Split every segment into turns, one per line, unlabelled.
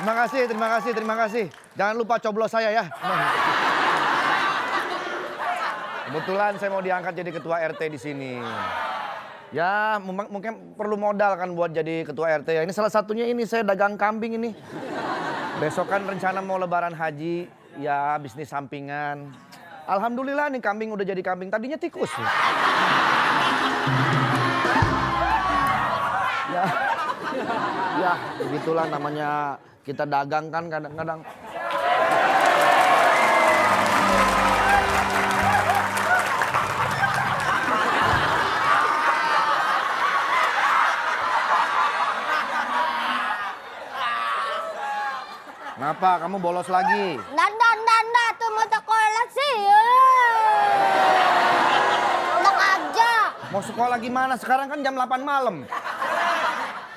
Terima kasih. Jangan lupa coblos saya ya. Kebetulan saya mau diangkat jadi ketua RT di sini. Ya, mungkin perlu modal kan buat jadi ketua RT ya. Ini salah satunya ini saya dagang kambing ini. Besok kan rencana mau lebaran haji, ya bisnis sampingan. Alhamdulillah nih kambing udah jadi kambing, tadinya tikus. Ya, begitulah namanya kita dagang kan kadang-kadang. Kenapa? Kamu bolos lagi?
Nanda, tuh mau sekolah sih. Enak aja.
Mau sekolah gimana? Sekarang kan jam 8 malam.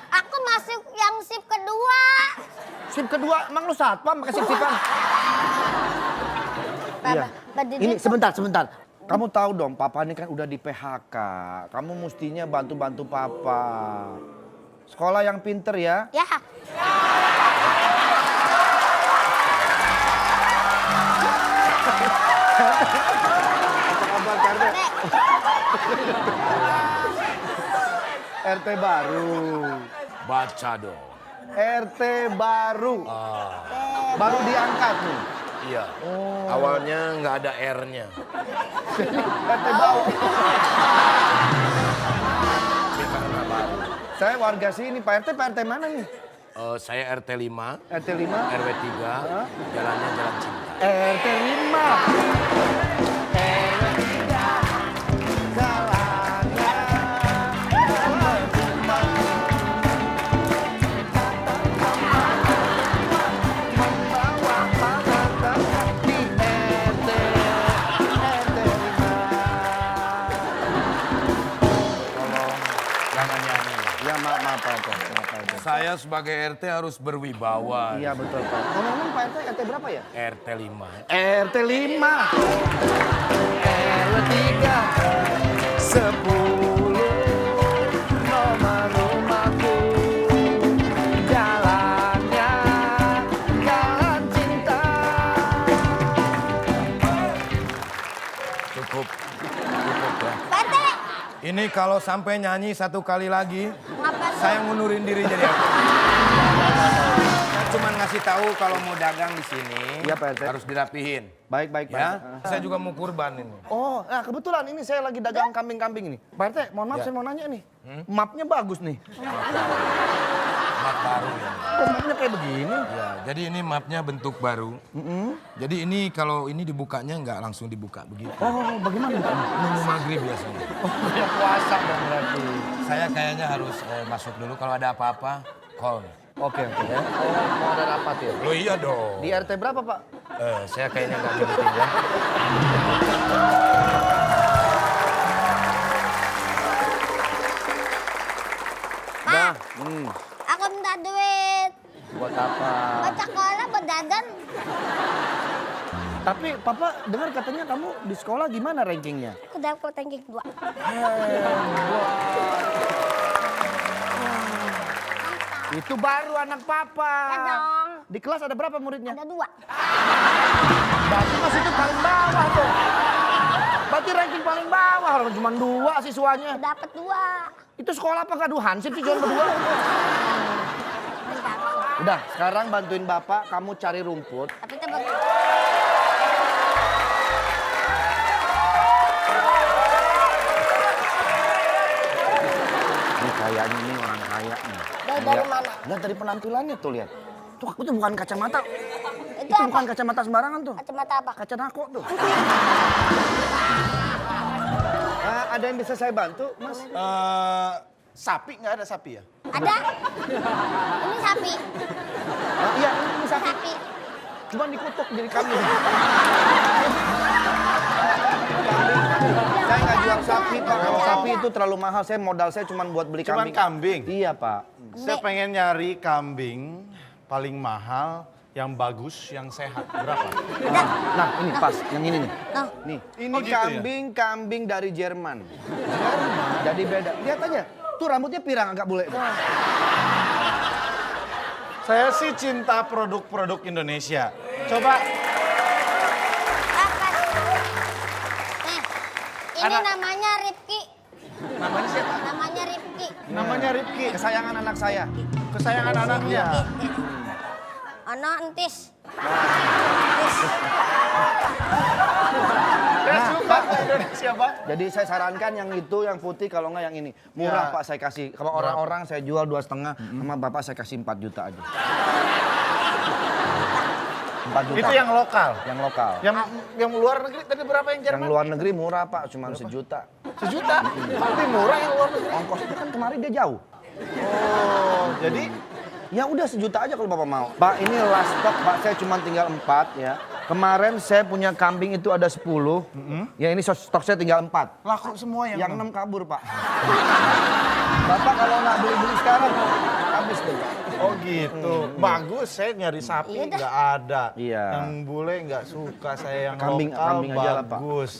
Aku masuk yang shift kedua.
Shift kedua? Emang lu satpam pakai shift-shiftan? Iya. Ini sebentar. Kamu tahu dong, papa ini kan udah di PHK. Kamu mestinya bantu-bantu papa. Sekolah yang pinter ya.
Ya.
RT baru.
Baca dong.
RT baru. Baru diangkat nih.
Iya. Awalnya nggak ada R-nya.
RT baru.
Ini karena baru.
Saya warga sini, Pak RT mana nih?
Saya RT 5.
RT 5.
RW 3. Jalannya Jalan Cinta.
RT 5.
Saya sebagai RT harus berwibawa.
Iya betul Pak. Ngomong-ngomong Pak RT, RT berapa ya?
RT 5.
RT 5. RW 3. 10. Nomor rumahku. Jalannya Jalan Cinta.
Cukup ya.
Pak RT.
Ini kalau sampai nyanyi satu kali lagi,
Ngapa
saya ngundurin diri jadi RT. Saya cuma ngasih tahu kalau mau dagang di sini,
Iya, Pak RT.
harus dirapihin.
Baik Pak.
Ya, saya juga mau kurban ini.
Oh, nah kebetulan ini saya lagi dagang kambing-kambing ini. Pak RT, mohon maaf
Ya.
saya mau nanya nih. Mapnya bagus nih.
Map baru ya.
Kok mapnya kayak begini?
Ya, jadi ini mapnya bentuk baru. Jadi ini kalau ini dibukanya nggak langsung dibuka begitu.
Oh, bagaimana Pak?
Nunggu maghrib biasanya.
Oh, ya puasa dong berarti.
Saya kayaknya harus masuk dulu kalau ada apa-apa, call.
Oke. Ya. Oh, mau ada rapat ya?
Oh iya dong.
Di RT berapa Pak?
Saya kayaknya nggak nyebutin ya.
Nah,
Aku minta duit.
buat apa?
Buat sekolah, buat dagang.
Tapi Papa dengar katanya kamu di sekolah gimana rankingnya?
Aku dapat ranking 2.
Itu baru anak Papa.
Ya dong.
Di kelas ada berapa muridnya?
Ada 2.
Berarti Mas itu paling bawah tuh. Berarti ranking paling bawah, orang cuma 2 siswanya.
Dapat 2.
Itu sekolah apa gaduh hansip sih cuma berdua? Udah, sekarang bantuin Bapak kamu cari rumput.
Tapi itu bagus.
Ini kayaknya ini orang kaya nih.
Dari mana?
Lihat dari penampilannya tuh lihat. Tuh itu bukan kacamata.
Itu
Itu
apa?
bukan kacamata sembarangan tuh.
Kacamata apa?
Kaca nako tuh. Ada yang bisa saya bantu, Mas?
Sapi nggak ada sapi ya?
Ada? Ini sapi.
Iya, ini sapi.
Sapi.
Cuma dikutuk jadi kambing. Saya nggak jual sapi, Pak. Kalau sapi itu terlalu mahal. Saya modal saya cuma buat beli
Cuman
kambing.
kambing?
Iya, Pak.
Saya pengen nyari kambing paling mahal, yang bagus, yang sehat. Berapa?
Nah, ini pas. Yang ini nih.
Tuh.
Nih, ini
Oh, gitu ya?
kambing dari Jerman. Jadi beda. Lihat aja. Tuh rambutnya pirang agak bule.
Saya sih cinta produk-produk Indonesia. Coba,
Apa? Ini
Anak-
namanya Rifki.
namanya siapa?
Namanya Rifki.
Namanya Rifki,
Kesayangan anak saya.
kesayangan anaknya.
Ono entis.
Saya suka ke Indonesia, Bang.
Jadi saya sarankan yang itu, yang putih, kalau nggak yang ini. Murah
Ya.
Pak saya kasih. Kalau orang-orang saya jual 2,5, sama Bapak saya kasih 4 juta aja. 4 juta.
Itu yang lokal.
Yang lokal.
Yang luar negeri tadi berapa yang
Yang
Jerman?
luar negeri murah Pak, cuma 1 juta.
1 juta. Lebih murah yang luar negeri.
Ongkosnya kan kemarin dia jauh.
Oh, jadi
Ya udah 1 juta aja kalau Bapak mau. Pak ini last stock Pak, saya cuma tinggal 4 ya. Kemarin saya punya kambing itu ada 10. Ya ini stok saya tinggal 4.
laku semua
Yang 6 kabur Pak. Bapak kalau nggak beli-beli sekarang habis tuh Pak.
Oh gitu. Bagus, saya nyari sapi
Iya dah.
nggak ada.
Iya.
Yang bule nggak suka, saya yang
Kambing-
lokal
kambing aja lah, Pak.
bagus.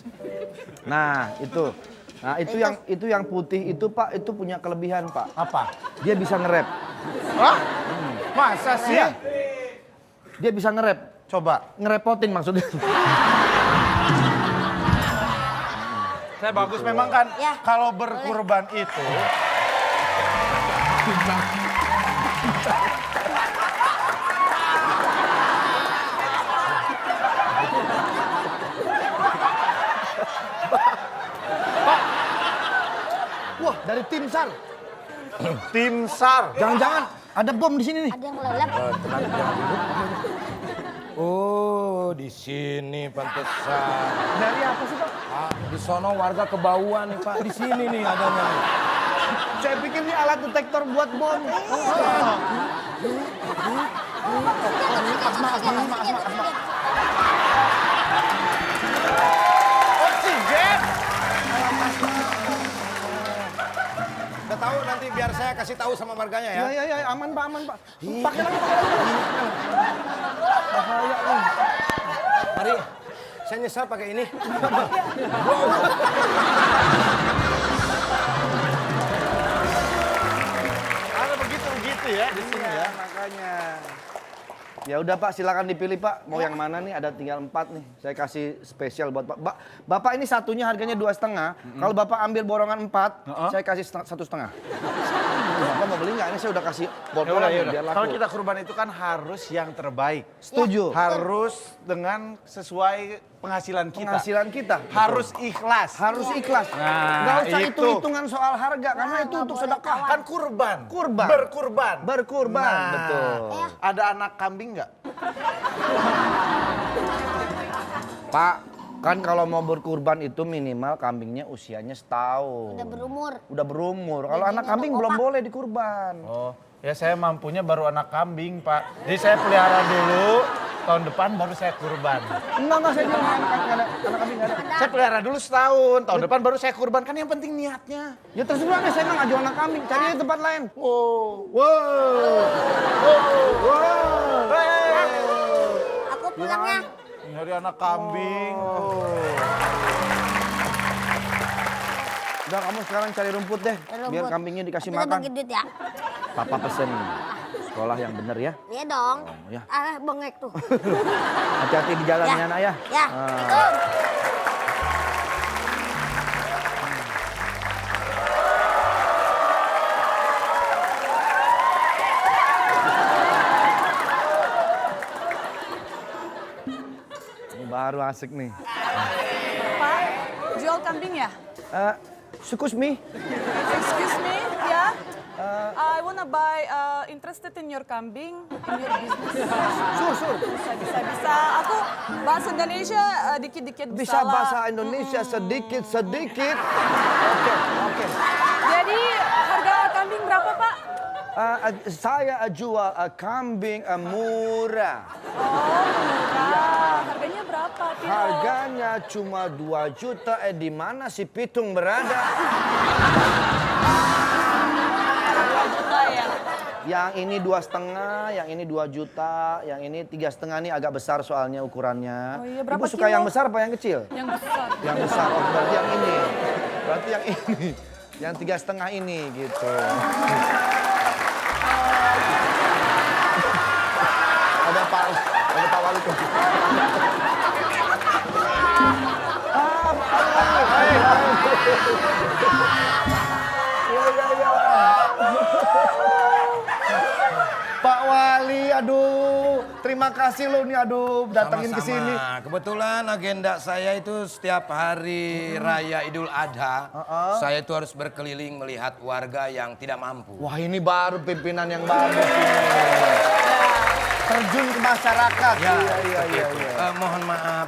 Nah itu. Nah itu yang putih itu Pak, itu punya kelebihan Pak.
Apa?
Dia bisa nge-rap.
Hah? Masa sih?
Iya. Dia bisa nge-rap.
Coba.
Ngerepotin maksudnya.
Saya bagus memang kan
Ya,
kalau berkurban itu
Wah dari tim SAR.
tim SAR.
Jangan-jangan ada bom di sini nih.
Ada yang lelep.
Oh, di sini pantesan.
Dari apa sih Pak?
Ah, di sono warga kebauan nih Pak. Di sini nih adanya.
Saya pikir ini alat detektor buat bom.
Oksigen.
Udah tahu nanti biar saya kasih tahu sama warganya ya.
Ya aman Pak, aman Pak. Pakai lagi, pakai lagi. Bahaya nih.
Mari, saya nyesal pakai ini.
Ada begitu ya di sini ya.
Makanya. Ya udah Pak, silakan dipilih Pak. Mau yang mana nih? Ada tinggal 4 nih. Saya kasih spesial buat Pak. Bapak ini satunya harganya 2,5. Kalau Bapak ambil borongan 4, saya kasih 1,5. Bapak mau beli nggak? Ini saya udah kasih
Ya
bol-bolan
udah,
nih,
ya udah.
biar laku.
Kalau kita kurban itu kan harus yang terbaik.
Setuju.
Harus dengan sesuai penghasilan kita.
Penghasilan kita.
Harus ikhlas.
Harus ikhlas.
Nah,
Nggak usah
itu.
hitung-hitungan soal harga karena itu untuk sedekah.
Kan kurban.
Kurban.
Berkurban.
Berkurban,
Nah,
betul.
Ada anak kambing nggak?
Pak, kan kalau mau berkurban itu minimal kambingnya usianya setahun.
Udah berumur.
Udah berumur. Kalau
Jadi
anak
ini
kambing
untuk
belum
opak.
boleh dikurban.
Oh, ya saya mampunya baru anak kambing, Pak. Jadi saya pelihara dulu, tahun depan baru saya kurban.
Enggak, saya bilang anak kambing nggak ada.
Saya pelihara dulu setahun, tahun depan baru saya kurban. Kan yang penting niatnya.
Ya terserah nih, saya nggak jual anak kambing. Cari di tempat lain.
Wow.
Aku pulangnya.
Nyari anak kambing.
Udah kamu sekarang cari rumput deh. Biar
Rumput.
kambingnya dikasih
Kita
makan.
bagi duit ya.
Papa pesen sekolah yang bener ya.
Iya dong.
ya.
Bengek tuh.
Hati-hati di jalannya nak ya.
Ya.
Ah. Ini baru asik nih.
Pak, jual kambing ya?
Excuse me.
Excuse me, ya? I wanna buy, interested in your kambing, in your business.
Sur.
Bisa. Aku bahasa Indonesia dikit-dikit
Bisa
lah.
bahasa Indonesia sedikit. Oke.
Jadi harga kambing berapa, Pak?
Saya jual kambing murah.
Oh, murah. Harganya berapa, kilo?
Harganya cuma 2 juta. Di mana si Pitung berada?
2 juta ya?
Yang ini 2,5, yang ini 2 juta, yang ini 3,5 nih agak besar soalnya ukurannya.
Oh iya, berapa
Ibu suka
kilo?
yang besar apa yang kecil?
Yang besar.
Yang besar, oh berarti yang ini. Berarti yang ini. Yang 3,5 ini gitu. Pak Wali tuh. Pak Wali, aduh, terima kasih lo nih, aduh, datengin ke sini.
Sama-sama. Kebetulan agenda saya itu setiap hari raya Idul Adha, saya itu harus berkeliling melihat warga yang tidak mampu.
Wah, ini baru pimpinan yang bagus ini. Terjun ke masyarakat.
Ya,
Iya.
mohon maaf,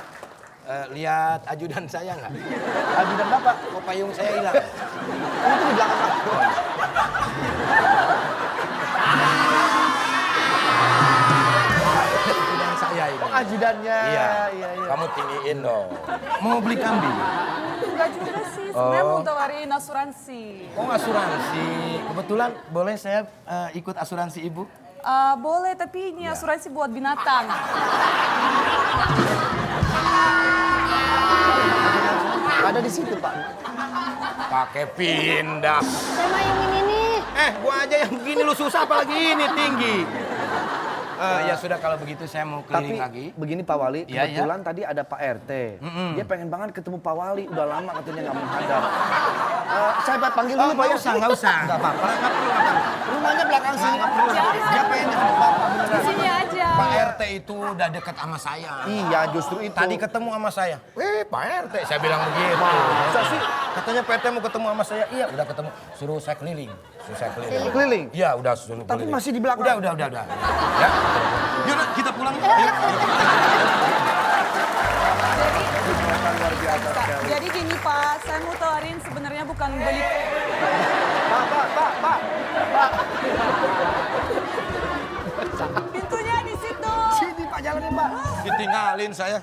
lihat ajudan saya nggak?
Ajudan Bapak,
Kok payung saya hilang?
itu di belakang Pak.
Ajudan saya ini.
Ajudannya.
Iya.
Iya.
Kamu tinggiin dong. Mau beli kambing?
Enggak juga sih, sebenarnya mau tawarin asuransi.
Oh, asuransi. Kebetulan boleh saya ikut asuransi ibu?
Boleh, tapi ini asuransi buat binatang.
Ada di situ, Pak.
Pakai pindah.
Saya mah yang ini nih.
Gua aja yang begini lu susah apalagi ini tinggi. Ya sudah kalau begitu saya mau
Tapi
keliling lagi.
begini Pak Wali,
Iya,
kebetulan tadi ada Pak RT. Dia pengen banget ketemu Pak Wali, udah lama katanya nggak menghadap. Saya panggil dulu Pak ya.
Nggak usah.
Nggak apa-apa. Rumahnya belakang sini.
Dia pengen ketemu Bapak
Di
beneran.
sini aja.
Pak RT itu udah deket sama saya.
Iya, justru itu.
Tadi ketemu sama saya. Pak RT, saya bilang begitu.
Masa sih?
Katanya PT mau ketemu sama saya. Iya, udah ketemu. Suruh saya keliling. Suruh saya keliling.
Keliling.
Iya, udah suruh
Tapi
keliling.
masih di belakang.
Udah. Ya. Yuk, kita pulang. Yuk.
Jadi gini Pak, saya mau tawarin sebenarnya bukan beli.
Pak.
Pintunya di situ.
Sini Pak jalannya Pak.
Ditinggalin saya.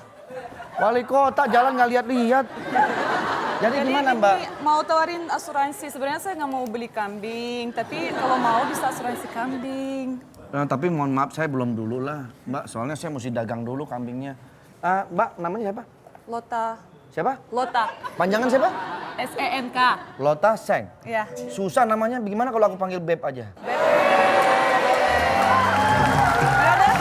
Wali kota jalan nggak lihat-lihat. Jadi gimana
ini
Mbak?
mau tawarin asuransi. Sebenarnya saya nggak mau beli kambing, tapi kalau mau bisa asuransi kambing.
Nah, tapi mohon maaf saya belum dulu lah Mbak, soalnya saya mesti dagang dulu kambingnya. Mbak namanya siapa?
Lota.
Siapa?
Lota.
Panjangan siapa?
SENK.
Lota Seng.
Ya.
Susah namanya, gimana kalau aku panggil Beb aja?
Ya udah,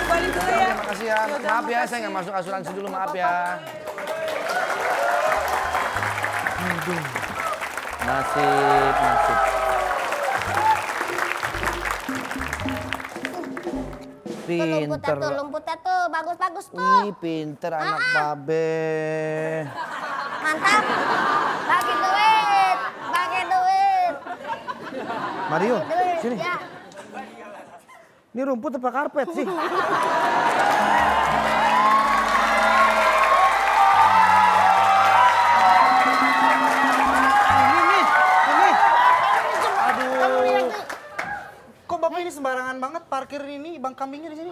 balik dulu ya.
Terima kasih ya.
Yaudah,
Maaf ya,
makasih.
saya nggak masuk asuransi dulu, maaf ya. Aduh. Nasib. Pinter.
Lumputnya tuh, bagus-bagus tuh.
Ih, pinter anak babe.
Mantap. Bagi duit.
Mario,
Duit.
sini.
Ya.
Ini rumput apa karpet sih? Ini. Aduh.
Kok Bapak ini sembarangan banget parkir ini bang kambingnya di sini?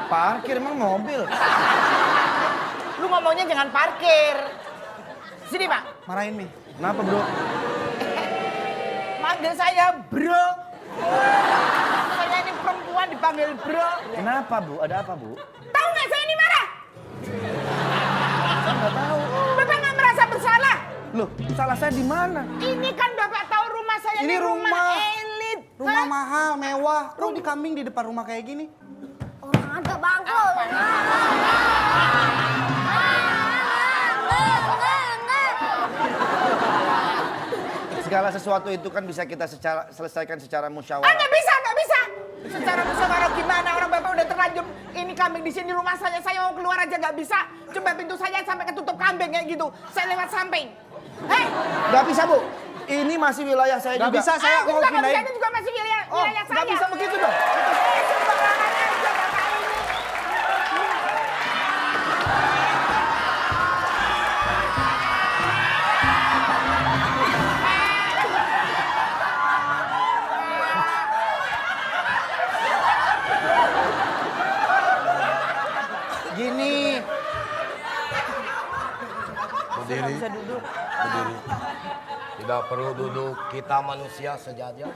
Parkir emang mobil.
Lu ngomongnya jangan parkir. Sini Pak. Marahin nih.
Kenapa bro?
Manggil saya bro. Saya ini perempuan dipanggil bro.
Kenapa bu? Ada apa bu?
Tahu nggak saya ini marah?
Saya nggak tahu.
Bapak nggak merasa bersalah?
Loh, salah saya di mana?
Ini kan Bapak tahu rumah saya
Ini rumah.
elit. Rumah mahal, mewah. Kok di kambing di depan rumah kayak gini?
Orang ada bangku.
Segala sesuatu itu kan bisa kita selesaikan secara
Ah,
musyawarah.
nggak bisa. Secara musyawarah gimana? Orang Bapak udah terlanjur ini kambing di sini rumah saya mau keluar aja nggak bisa. Coba pintu saya sampai ketutup kambing kayak gitu. Saya lewat samping. Hei!
Gak bisa bu. Ini masih wilayah saya
Nggak
juga.
bisa, saya mau
juga nggak
pindahin.
bisa, ini juga masih wilayah saya.
Nggak bisa begitu dong.
Sembarangan aja Bapak ini.
Gini.
Berdiri. Berdiri. Tidak perlu duduk, kita manusia sejajar.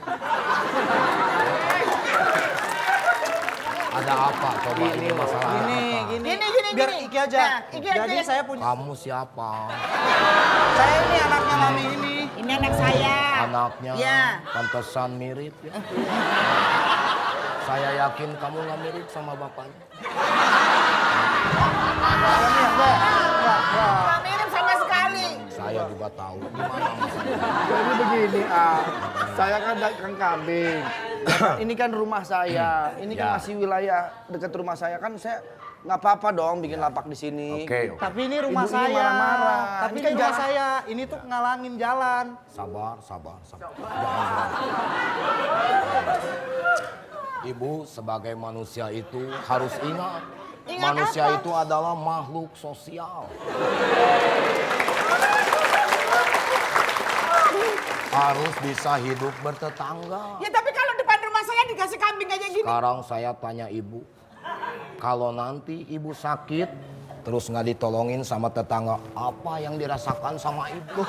Ada apa coba ini masalah apa?
Gini.
Biar Iki aja.
Nah, Iki aja.
Jadi saya punya.
Kamu siapa?
Saya ini anaknya mami ini.
Ini anak saya.
Anaknya
Iya.
pantesan mirip ya. Saya yakin kamu nggak mirip sama bapaknya.
Nggak mirip sama sekali.
Saya juga tahu. Gimana maksudnya?
Jadi begini, saya kan dagang kambing. Ya kan, ini kan rumah saya, ini kan
Ya.
masih wilayah dekat rumah saya kan saya nggak apa-apa dong bikin lapak di sini.
Oke.
Tapi ini rumah
Ibu ini
saya.
marah-marah.
Tapi
Ini
ini
kan
rumah
jalan.
saya. Ini tuh ngalangin jalan.
Sabar. Jangan berat. Ibu sebagai manusia itu harus ingat. Manusia itu adalah makhluk sosial. Harus bisa hidup bertetangga.
Ya tapi kalau depan rumah saya dikasih kambing aja gini.
Sekarang saya tanya ibu. Kalau nanti ibu sakit, terus nggak ditolongin sama tetangga, apa yang dirasakan sama ibu?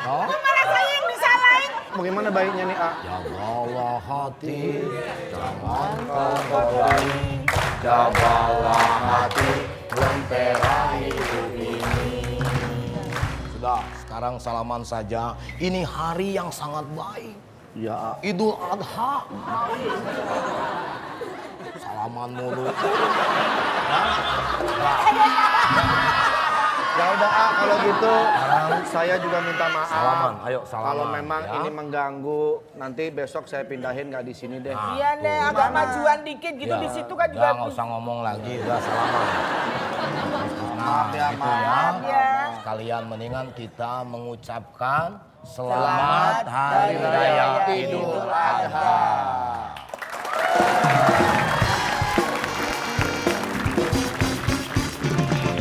Oh?
Malah saya yang disalahin.
Bagaimana baiknya nih,
Jagalah hati, jangan kau berdali. Jagalah hati, lentera hidup ini. Sudah, sekarang salaman saja. Ini hari yang sangat baik.
Ya,
Idul Adha. Salaman mulu.
ya udah kalau gitu saya juga minta maaf.
Salaman, ayo salaman.
Kalau memang
ya.
ini mengganggu, nanti besok saya pindahin nggak di sini deh.
Iya deh, agak majuan dikit gitu di situ kan juga.
Nggak usah ngomong lagi, udah salaman.
Maaf ya,
Itu
maaf.
Ya.
Sekalian mendingan kita mengucapkan Selamat Hari Raya Idul